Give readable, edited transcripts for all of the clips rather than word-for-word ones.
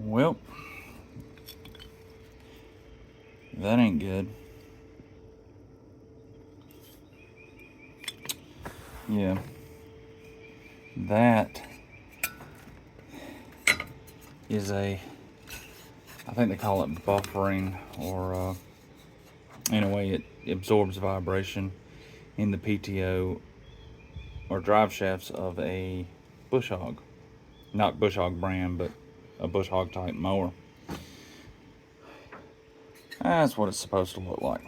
Well, that ain't good. Yeah, that is I think they call it buffering, or anyway, it absorbs vibration in the PTO or drive shafts of a bush hog. Not bush hog brand, but a bush hog type mower. That's what it's supposed to look like.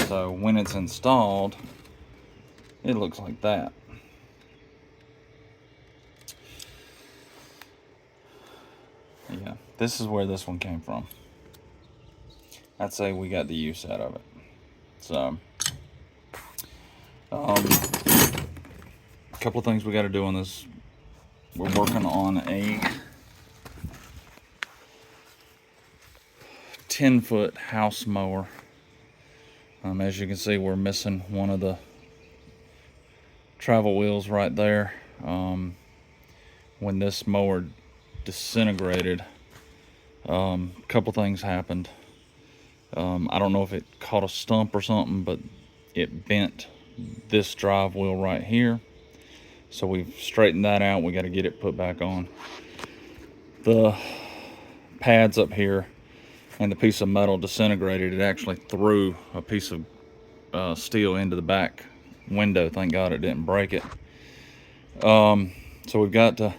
So when it's installed, it looks like that. Yeah, this is where this one came from. I'd say we got the use out of it. So, a couple of things we got to do on this. We're working on a 10-foot house mower. As you can see, we're missing one of the travel wheels right there. When this mower disintegrated, a couple things happened. I don't know if it caught a stump or something, but it bent this drive wheel right here. So we've straightened that out. We got to get it put back on. The pads up here and the piece of metal disintegrated. It actually threw a piece of steel into the back window. Thank God it didn't break it. So we've got to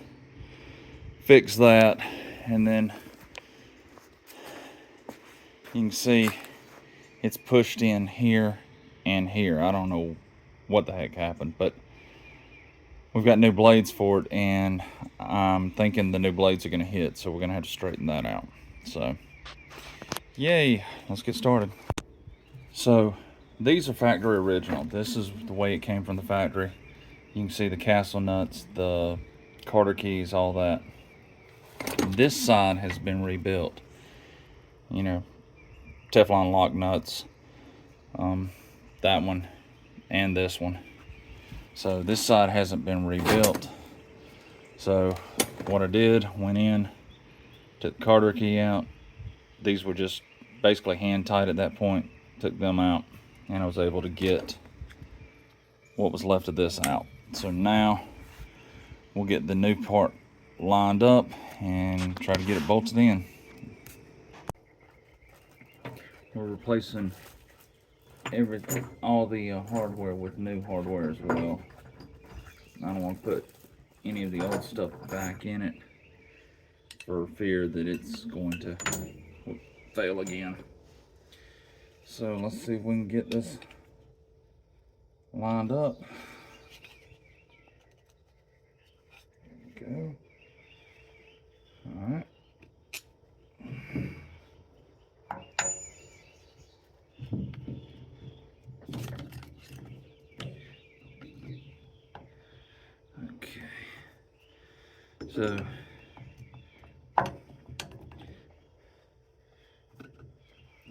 fix that, and then you can see it's pushed in here and here. I don't know what the heck happened, but we've got new blades for it, and I'm thinking the new blades are going to hit, so we're going to have to straighten that out. So yay, let's get started. So these are factory original. This is the way it came from the factory. You can see the castle nuts, the Carter keys, all that. This side has been rebuilt. You know, Teflon lock nuts, that one and this one. So this side hasn't been rebuilt. So what I did, went in, took the Carter key out. These were just basically hand tight at that point. Took them out, and I was able to get what was left of this out. So now we'll get the new part lined up and try to get it bolted in. We're replacing all the hardware with new hardware as well. I don't want to put any of the old stuff back in it for fear that it's going to fail again. So let's see if we can get this lined up. There we go. All right. Okay. So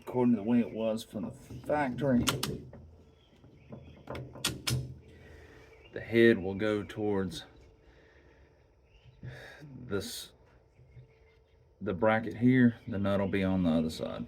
according to the way it was from the factory, the head will go towards the bracket here. The nut will be on the other side.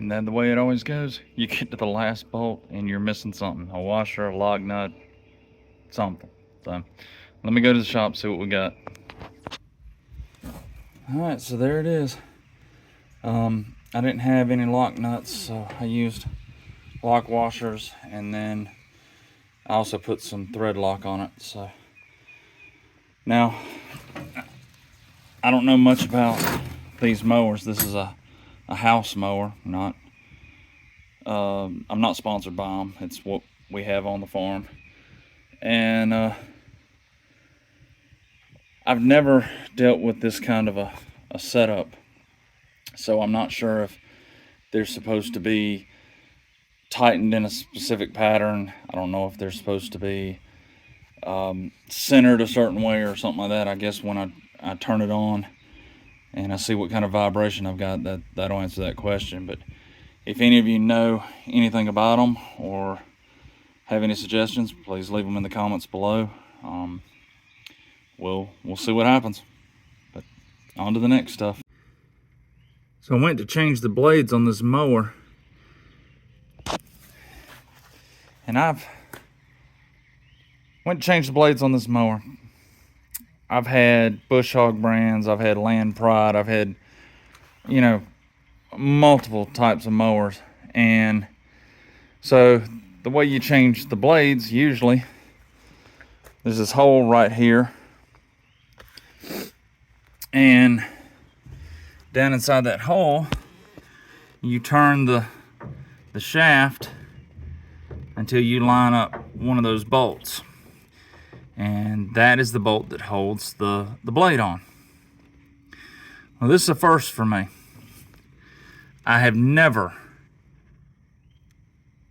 And then the way it always goes, you get to the last bolt and you're missing something. A washer, a log nut, something. So let me go to the shop, see what we got. Alright, so there it is. I didn't have any lock nuts, so I used lock washers, and then I also put some thread lock on it. So now, I don't know much about these mowers. This is a house mower, not I'm not sponsored by them. It's what we have on the farm. And I've never dealt with this kind of a setup, so I'm not sure if they're supposed to be tightened in a specific pattern. I don't know if they're supposed to be centered a certain way or something like that. I guess when I turn it on and I see what kind of vibration I've got, that'll answer that question. But if any of you know anything about them or have any suggestions, please leave them in the comments below. We'll see what happens. But on to the next stuff. So I went to change the blades on this mower, and I've went to change the blades on this mower. I've had Bush Hog brands, I've had Land Pride, I've had, you know, multiple types of mowers. And so the way you change the blades, usually there's this hole right here, and down inside that hole you turn the shaft until you line up one of those bolts, and that is the bolt that holds the blade on. Well, this is a first for me. I have never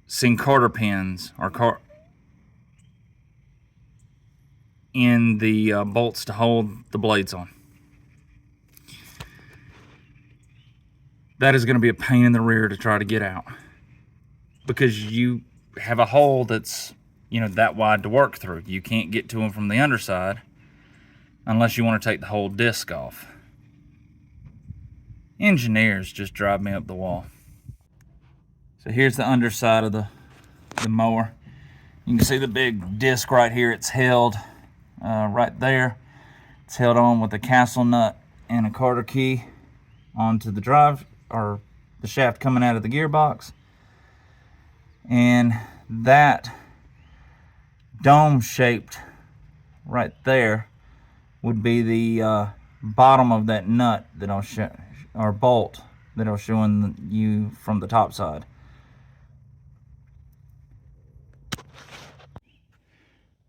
seen cotter pins or in the bolts to hold the blades on. That is going to be a pain in the rear to try to get out, because you have a hole that's, you know, that wide to work through. You can't get to them from the underside unless you want to take the whole disc off. Engineers just drive me up the wall. So here's the underside of the mower. You can see the big disc right here. It's held right there. It's held on with a castle nut and a Carter key onto the drive, or the shaft coming out of the gearbox. And that dome shaped right there would be the bottom of that nut that I'll show, or bolt that I'll show you from the top side.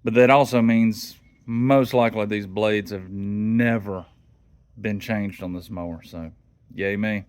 But that also means most likely these blades have never been changed on this mower, so yay me.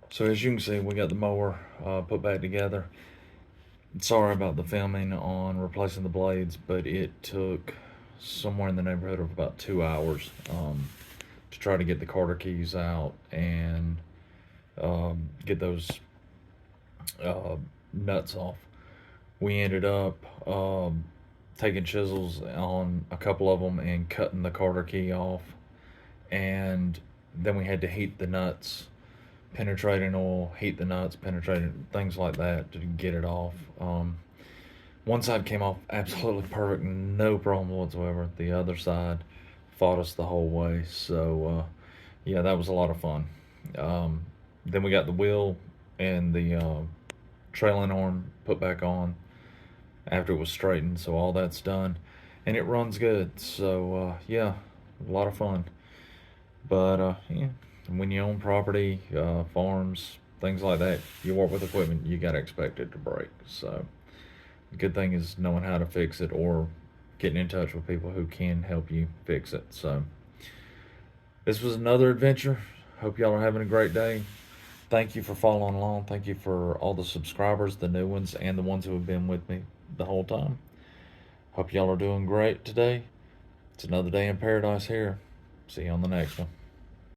So as you can see, we got the mower put back together. Sorry about the filming on replacing the blades, but it took somewhere in the neighborhood of about 2 hours to try to get the Carter keys out and get those nuts off. We ended up taking chisels on a couple of them and cutting the Carter key off, and then we had to heat the nuts, penetrating oil, heat the nuts, penetrating, things like that to get it off. One side came off absolutely perfect, no problem whatsoever. The other side fought us the whole way. So yeah, that was a lot of fun. Then we got the wheel and the trailing arm put back on after it was straightened, so all that's done, and it runs good. So yeah, a lot of fun. But yeah, when you own property, farms, things like that, you work with equipment, you gotta expect it to break. So the good thing is knowing how to fix it or getting in touch with people who can help you fix it. So this was another adventure. Hope y'all are having a great day. Thank you for following along. Thank you for all the subscribers, the new ones, and the ones who have been with me the whole time. Hope y'all are doing great today. It's another day in paradise here. See you on the next one.